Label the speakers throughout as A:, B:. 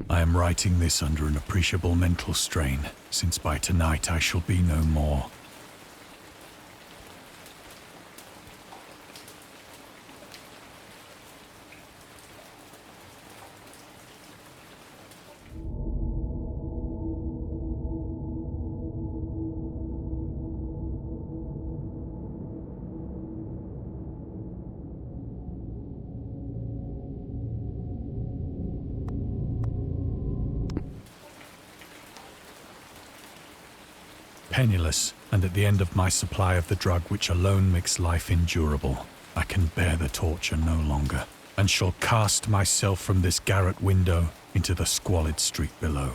A: I am writing this under an appreciable mental strain, since by tonight I shall be no more. Penniless, and at the end of my supply of the drug which alone makes life endurable, I can bear the torture no longer, and shall cast myself from this garret window into the squalid street below.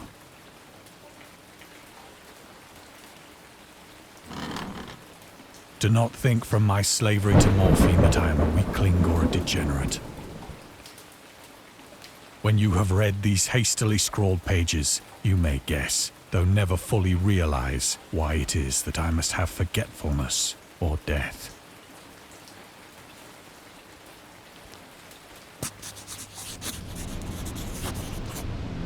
A: Do not think from my slavery to morphine that I am a weakling or a degenerate. When you have read these hastily scrawled pages, you may guess, though never fully realize, why it is that I must have forgetfulness or death.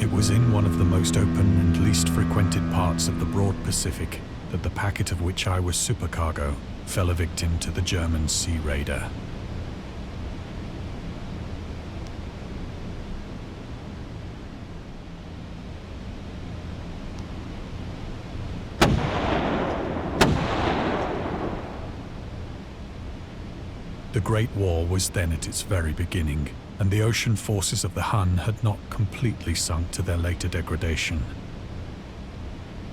A: It was in one of the most open and least frequented parts of the broad Pacific that the packet of which I was supercargo fell a victim to the German sea raider. The Great War was then at its very beginning, and the ocean forces of the Hun had not completely sunk to their later degradation.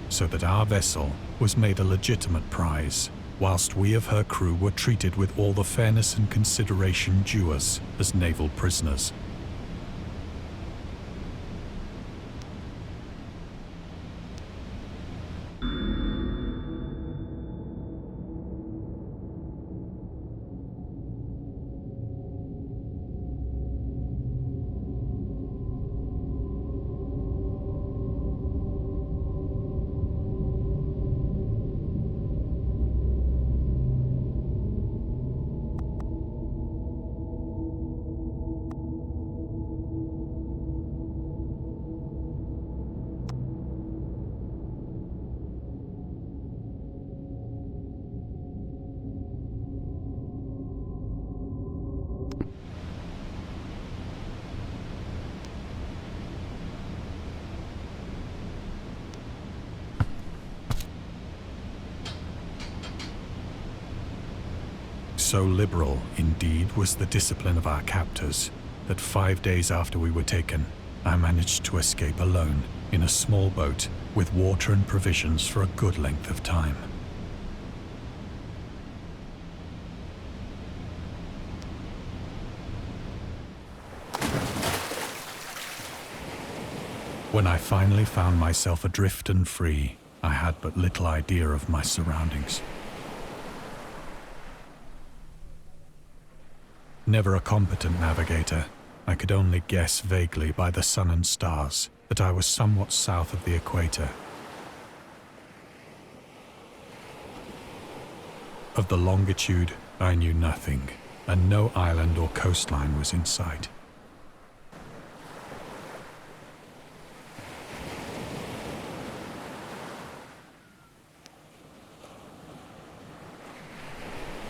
A: So that our vessel was made a legitimate prize, whilst we of her crew were treated with all the fairness and consideration due us as naval prisoners. So liberal, indeed, was the discipline of our captors, that 5 days after we were taken, I managed to escape alone in a small boat with water and provisions for a good length of time. When I finally found myself adrift and free, I had but little idea of my surroundings. Never a competent navigator, I could only guess vaguely by the sun and stars that I was somewhat south of the equator. Of the longitude, I knew nothing, and no island or coastline was in sight.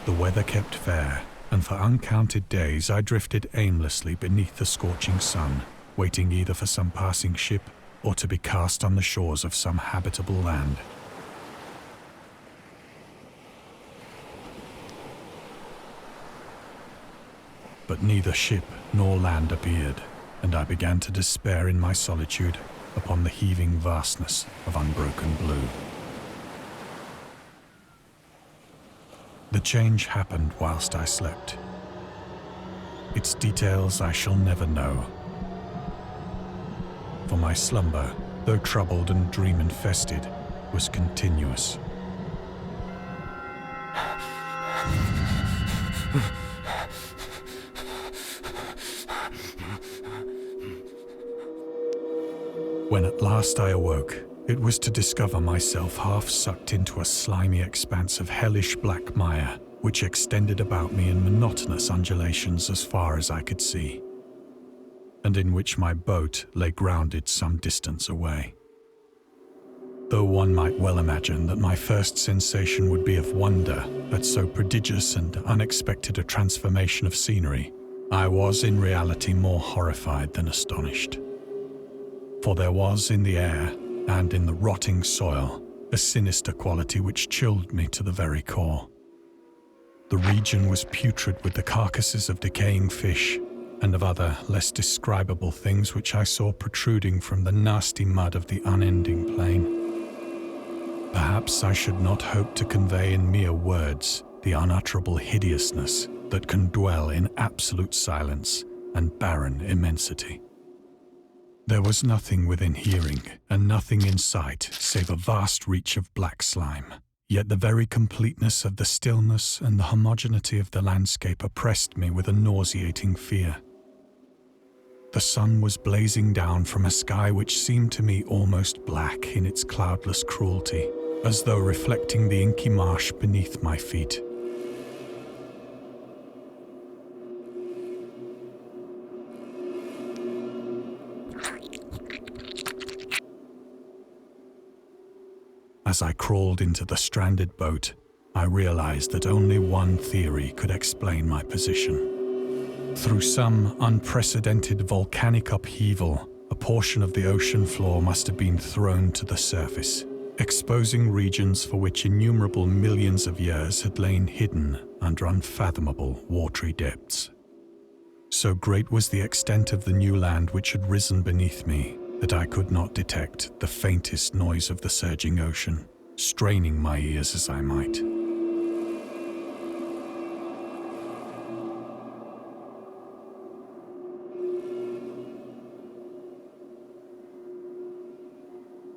A: The weather kept fair, and for uncounted days I drifted aimlessly beneath the scorching sun, waiting either for some passing ship or to be cast on the shores of some habitable land. But neither ship nor land appeared, and I began to despair in my solitude upon the heaving vastness of unbroken blue. The change happened whilst I slept. Its details I shall never know. For my slumber, though troubled and dream-infested, was continuous. When at last I awoke, it was to discover myself half sucked into a slimy expanse of hellish black mire, which extended about me in monotonous undulations as far as I could see. and in which my boat lay grounded some distance away. Though one might well imagine that my first sensation would be of wonder at so prodigious and unexpected a transformation of scenery, I was in reality more horrified than astonished. For there was in the air and in the rotting soil a sinister quality which chilled me to the very core. The region was putrid with the carcasses of decaying fish and of other less describable things which I saw protruding from the nasty mud of the unending plain. Perhaps I should not hope to convey in mere words the unutterable hideousness that can dwell in absolute silence and barren immensity. There was nothing within hearing and nothing in sight save a vast reach of black slime. Yet the very completeness of the stillness and the homogeneity of the landscape oppressed me with a nauseating fear. The sun was blazing down from a sky which seemed to me almost black in its cloudless cruelty, as though reflecting the inky marsh beneath my feet. As I crawled into the stranded boat, I realized that only one theory could explain my position. Through some unprecedented volcanic upheaval, a portion of the ocean floor must have been thrown to the surface, exposing regions for which innumerable millions of years had lain hidden under unfathomable watery depths. So great was the extent of the new land which had risen beneath me that I could not detect the faintest noise of the surging ocean, straining my ears as I might.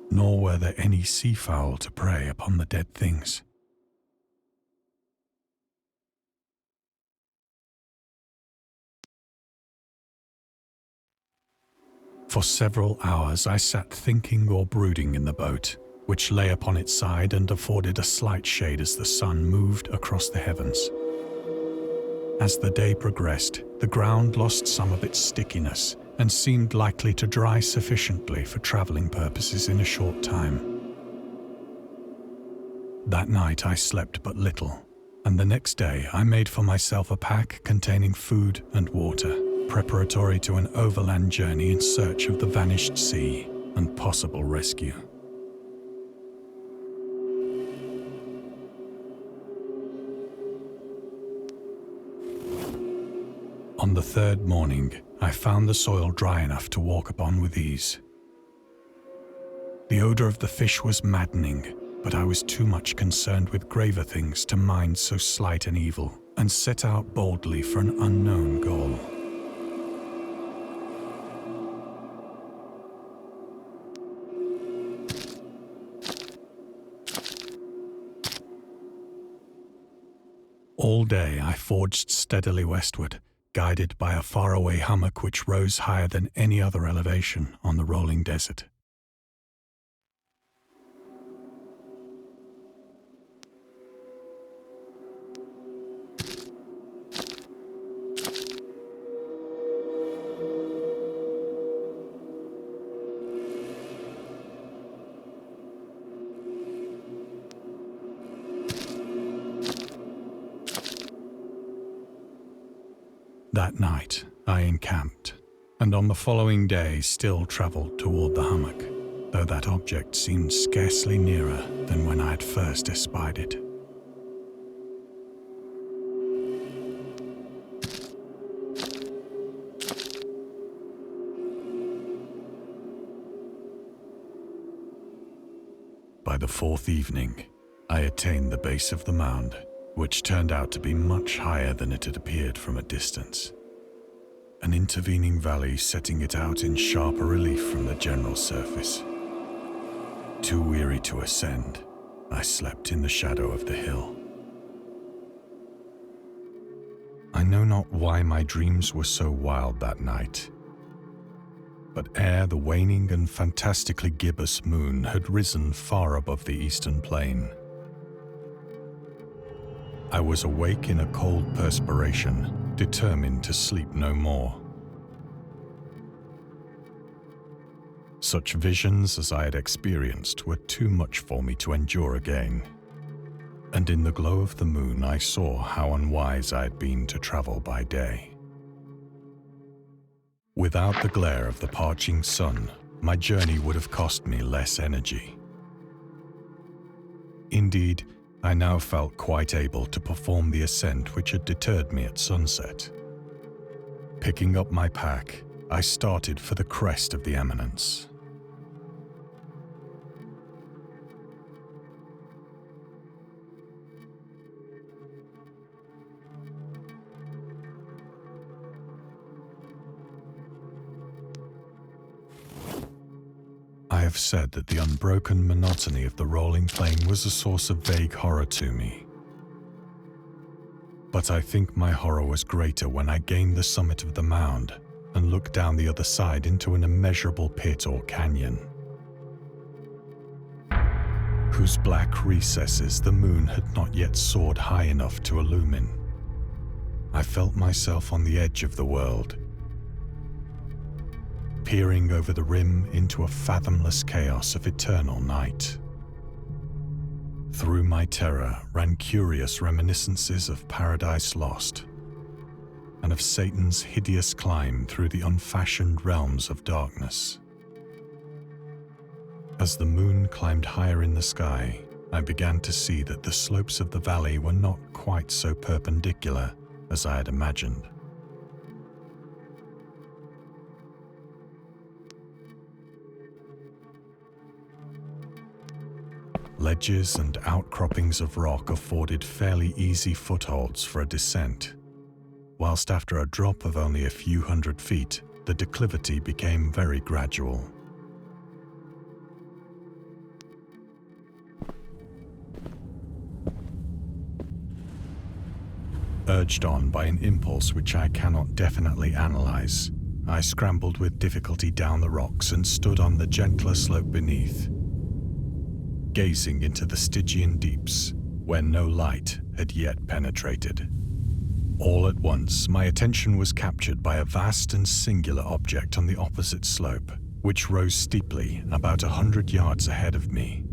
A: Nor were there any seafowl to prey upon the dead things. For several hours I sat thinking or brooding in the boat, which lay upon its side and afforded a slight shade as the sun moved across the heavens. As the day progressed, the ground lost some of its stickiness and seemed likely to dry sufficiently for traveling purposes in a short time. That night I slept but little, and the next day I made for myself a pack containing food and water, preparatory to an overland journey in search of the vanished sea and possible rescue. On the third morning, I found the soil dry enough to walk upon with ease. The odor of the fish was maddening, but I was too much concerned with graver things to mind so slight an evil, and set out boldly for an unknown goal. All day I forged steadily westward, guided by a faraway hummock which rose higher than any other elevation on the rolling desert. That night, I encamped, and on the following day still travelled toward the hummock, though that object seemed scarcely nearer than when I had first espied it. By the fourth evening, I attained the base of the mound, which turned out to be much higher than it had appeared from a distance, an intervening valley setting it out in sharper relief from the general surface. Too weary to ascend, I slept in the shadow of the hill. I know not why my dreams were so wild that night, but ere the waning and fantastically gibbous moon had risen far above the eastern plain, I was awake in a cold perspiration, determined to sleep no more. Such visions as I had experienced were too much for me to endure again, and in the glow of the moon I saw how unwise I had been to travel by day. Without the glare of the parching sun, my journey would have cost me less energy. Indeed, I now felt quite able to perform the ascent which had deterred me at sunset. Picking up my pack, I started for the crest of the eminence. I have said that the unbroken monotony of the rolling plain was a source of vague horror to me. But I think my horror was greater when I gained the summit of the mound and looked down the other side into an immeasurable pit or canyon, whose black recesses the moon had not yet soared high enough to illumine. I felt myself on the edge of the world, peering over the rim into a fathomless chaos of eternal night. Through my terror ran curious reminiscences of Paradise Lost, and of Satan's hideous climb through the unfashioned realms of darkness. As the moon climbed higher in the sky, I began to see that the slopes of the valley were not quite so perpendicular as I had imagined. Ledges and outcroppings of rock afforded fairly easy footholds for a descent, whilst after a drop of only a few hundred feet, the declivity became very gradual. Urged on by an impulse which I cannot definitely analyze, I scrambled with difficulty down the rocks and stood on the gentler slope beneath, gazing into the Stygian deeps where no light had yet penetrated. All at once, my attention was captured by a vast and singular object on the opposite slope, which rose steeply about 100 yards ahead of me.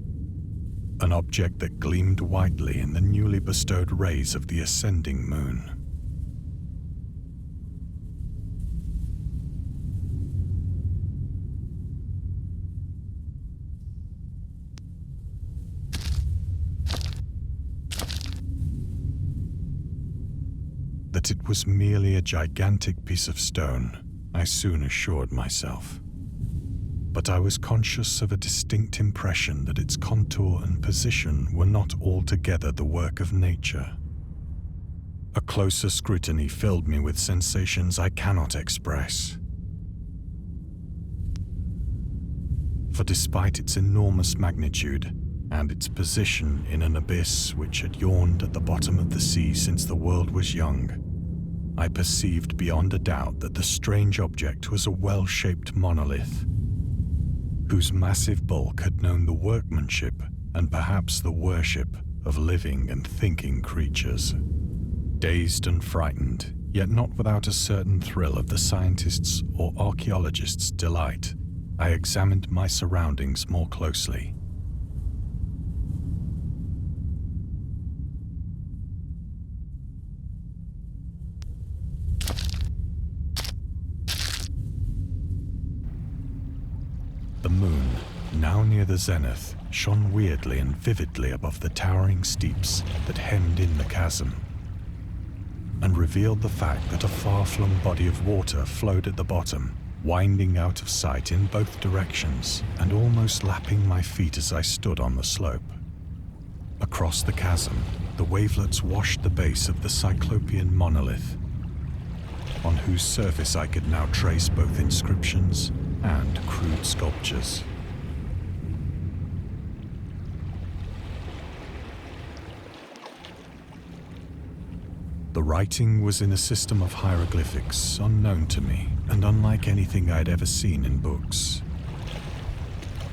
A: An object that gleamed whitely in the newly bestowed rays of the ascending moon. That it was merely a gigantic piece of stone, I soon assured myself. But I was conscious of a distinct impression that its contour and position were not altogether the work of nature. A closer scrutiny filled me with sensations I cannot express. For despite its enormous magnitude, and its position in an abyss which had yawned at the bottom of the sea since the world was young, I perceived beyond a doubt that the strange object was a well-shaped monolith, whose massive bulk had known the workmanship and perhaps the worship of living and thinking creatures. Dazed and frightened, yet not without a certain thrill of the scientist's or archaeologist's delight, I examined my surroundings more closely. The moon, now near the zenith, shone weirdly and vividly above the towering steeps that hemmed in the chasm, and revealed the fact that a far-flung body of water flowed at the bottom, winding out of sight in both directions and almost lapping my feet as I stood on the slope. Across the chasm, the wavelets washed the base of the cyclopean monolith, on whose surface I could now trace both inscriptions and crude sculptures. The writing was in a system of hieroglyphics unknown to me and unlike anything I had ever seen in books,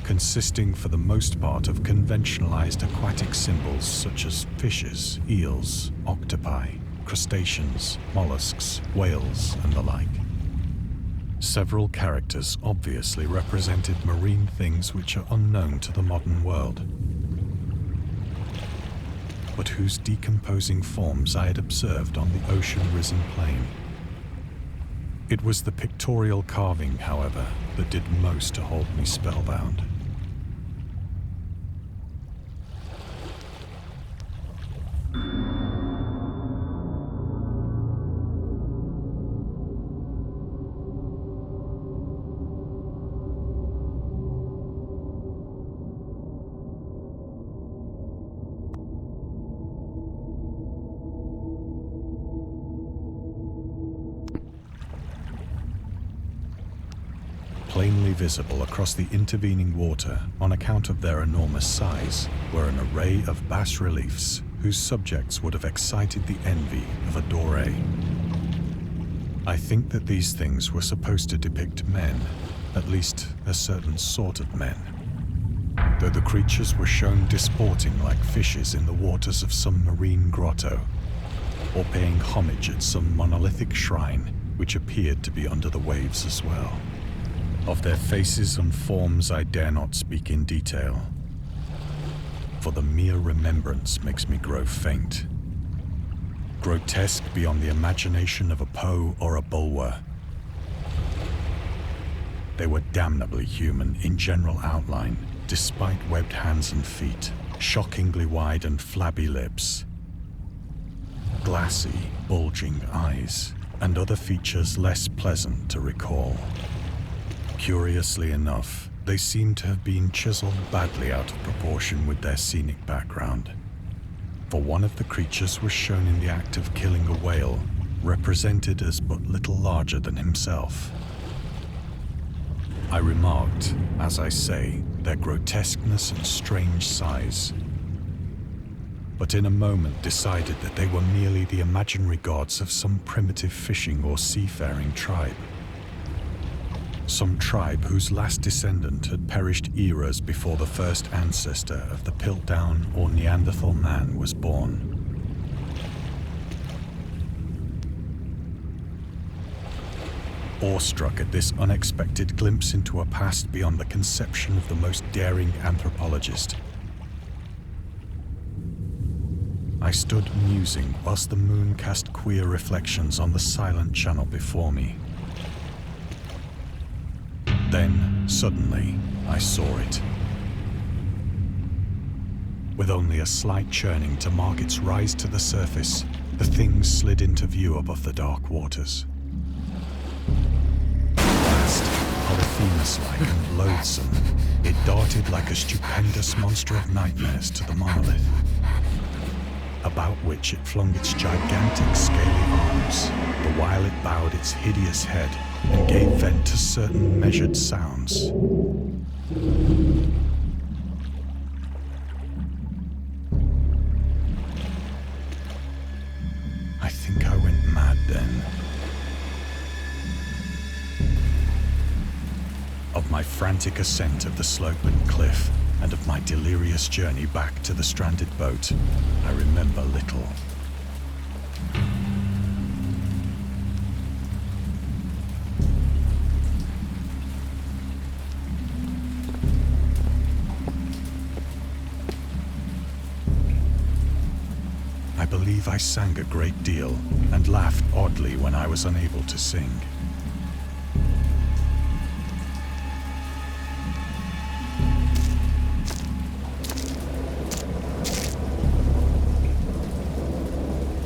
A: consisting for the most part of conventionalized aquatic symbols such as fishes, eels, octopi, crustaceans, mollusks, whales, and the like. Several characters obviously represented marine things which are unknown to the modern world, but whose decomposing forms I had observed on the ocean-risen plain. It was the pictorial carving, however, that did most to hold me spellbound. Plainly visible across the intervening water on account of their enormous size were an array of bas-reliefs whose subjects would have excited the envy of a Doré. I think that these things were supposed to depict men, at least a certain sort of men, though the creatures were shown disporting like fishes in the waters of some marine grotto, or paying homage at some monolithic shrine which appeared to be under the waves as well. Of their faces and forms I dare not speak in detail, for the mere remembrance makes me grow faint. Grotesque beyond the imagination of a Poe or a Bulwer. They were damnably human in general outline, despite webbed hands and feet, shockingly wide and flabby lips, glassy, bulging eyes, and other features less pleasant to recall. Curiously enough, they seem to have been chiseled badly out of proportion with their scenic background. For one of the creatures was shown in the act of killing a whale, represented as but little larger than himself. I remarked, as I say, their grotesqueness and strange size, but in a moment decided that they were merely the imaginary gods of some primitive fishing or seafaring tribe. Some tribe whose last descendant had perished eras before the first ancestor of the Piltdown or Neanderthal man was born. Awestruck at this unexpected glimpse into a past beyond the conception of the most daring anthropologist, I stood musing whilst the moon cast queer reflections on the silent channel before me. Then, suddenly, I saw it. With only a slight churning to mark its rise to the surface, the thing slid into view above the dark waters. Vast, Polyphemus-like and loathsome, it darted like a stupendous monster of nightmares to the monolith, about which it flung its gigantic scaly arms, the while it bowed its hideous head and gave vent to certain measured sounds. I think I went mad then. Of my frantic ascent of the slope and cliff, and of my delirious journey back to the stranded boat, I remember little. I believe I sang a great deal and laughed oddly when I was unable to sing.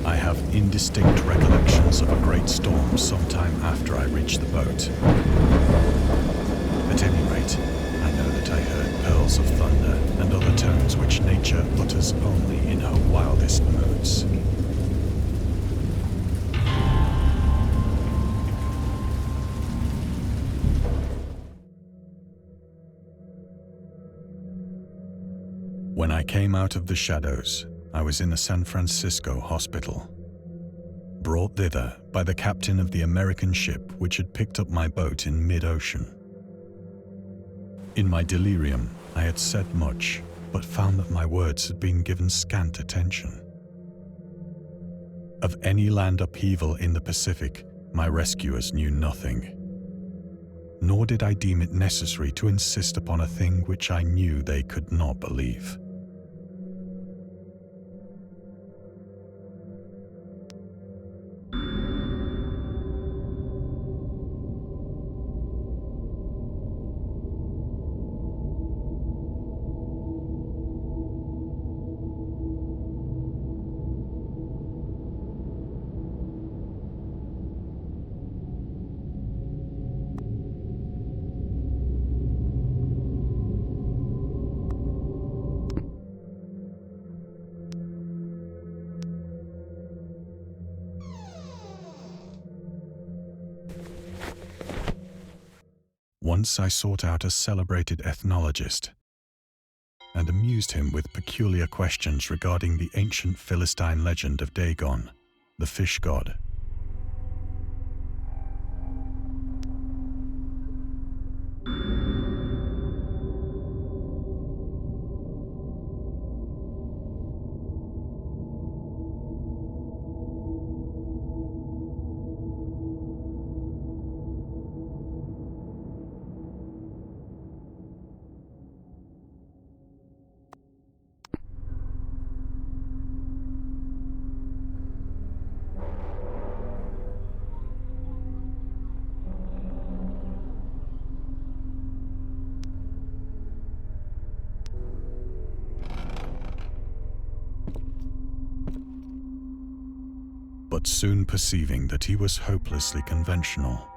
A: I have indistinct recollections of a great storm sometime after I reached the boat. At any rate, I know that I heard pearls of thunder and other tones which nature utters only in her wildest moods. When I came out of the shadows, I was in a San Francisco hospital, brought thither by the captain of the American ship which had picked up my boat in mid-ocean. In my delirium, I had said much, but found that my words had been given scant attention. Of any land upheaval in the Pacific, my rescuers knew nothing. nor did I deem it necessary to insist upon a thing which I knew they could not believe. Once I sought out a celebrated ethnologist and amused him with peculiar questions regarding the ancient Philistine legend of Dagon, the fish god. But soon perceiving that he was hopelessly conventional,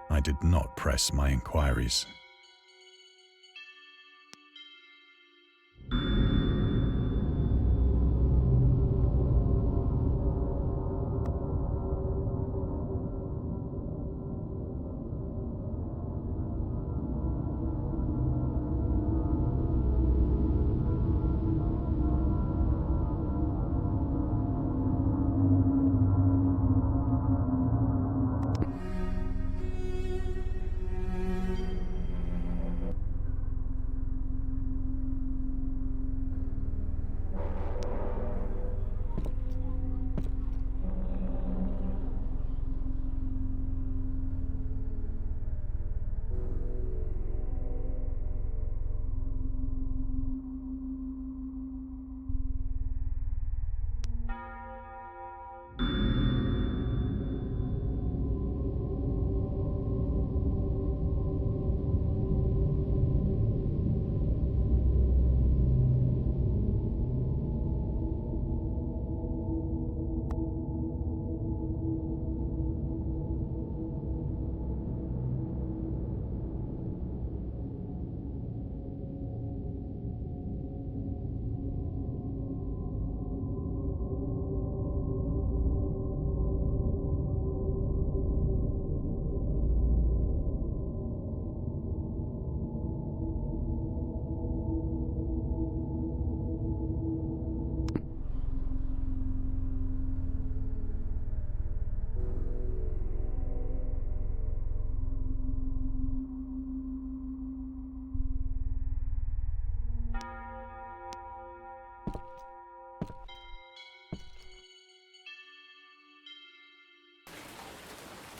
A: I did not press my inquiries.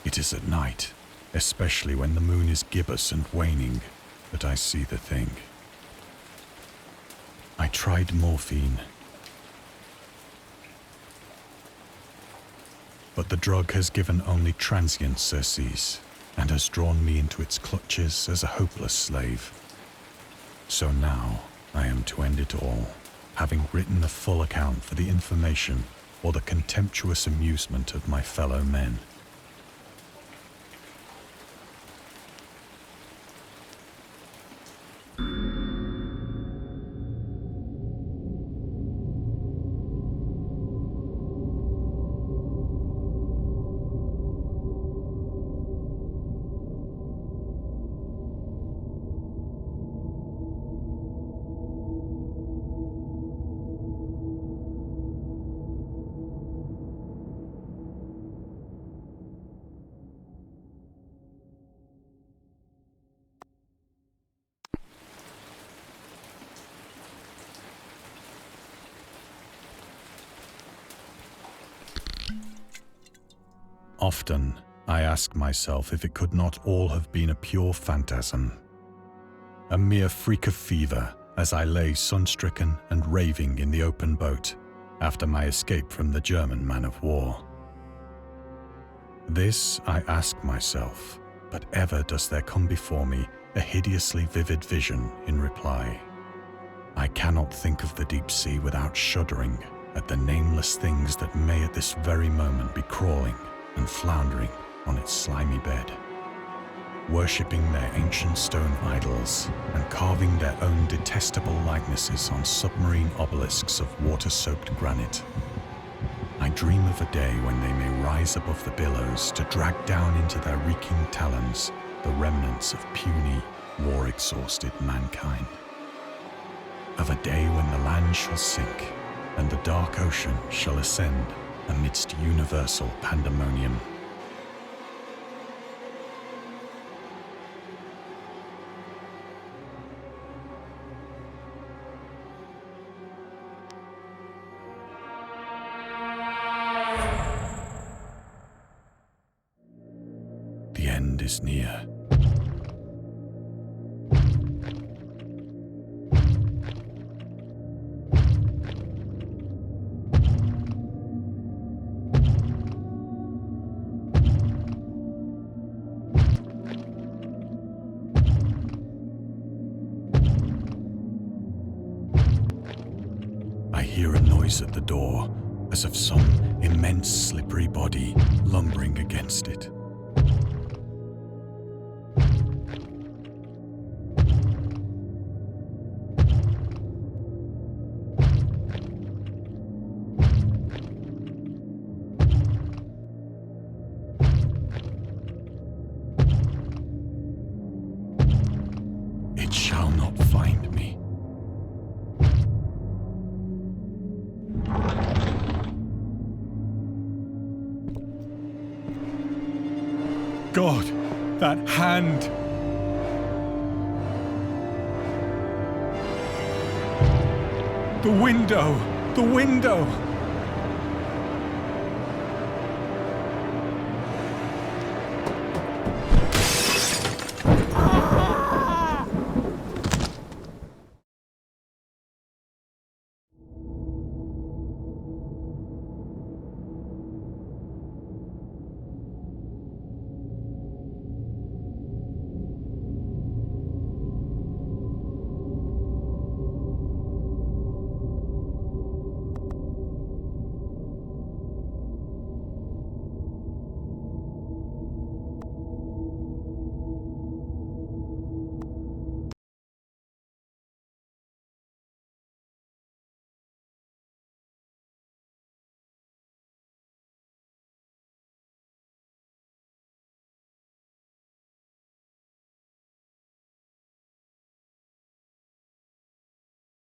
A: It is at night, especially when the moon is gibbous and waning, that I see the thing. I tried morphine, but the drug has given only transient surcease and has drawn me into its clutches as a hopeless slave. So now I am to end it all, having written a full account for the information or the contemptuous amusement of my fellow men. Often, I ask myself if it could not all have been a pure phantasm, a mere freak of fever as I lay sun-stricken and raving in the open boat after my escape from the German man-of-war. This I ask myself, but ever does there come before me a hideously vivid vision in reply. I cannot think of the deep sea without shuddering at the nameless things that may at this very moment be crawling and floundering on its slimy bed, worshipping their ancient stone idols and carving their own detestable likenesses on submarine obelisks of water-soaked granite. I dream of a day when they may rise above the billows to drag down into their reeking talons the remnants of puny, war-exhausted mankind. Of a day when the land shall sink and the dark ocean shall ascend amidst universal pandemonium. The end is near. I hear a noise at the door, as of some immense slippery body lumbering against it. It shall not find me. God, that hand! The window! The window!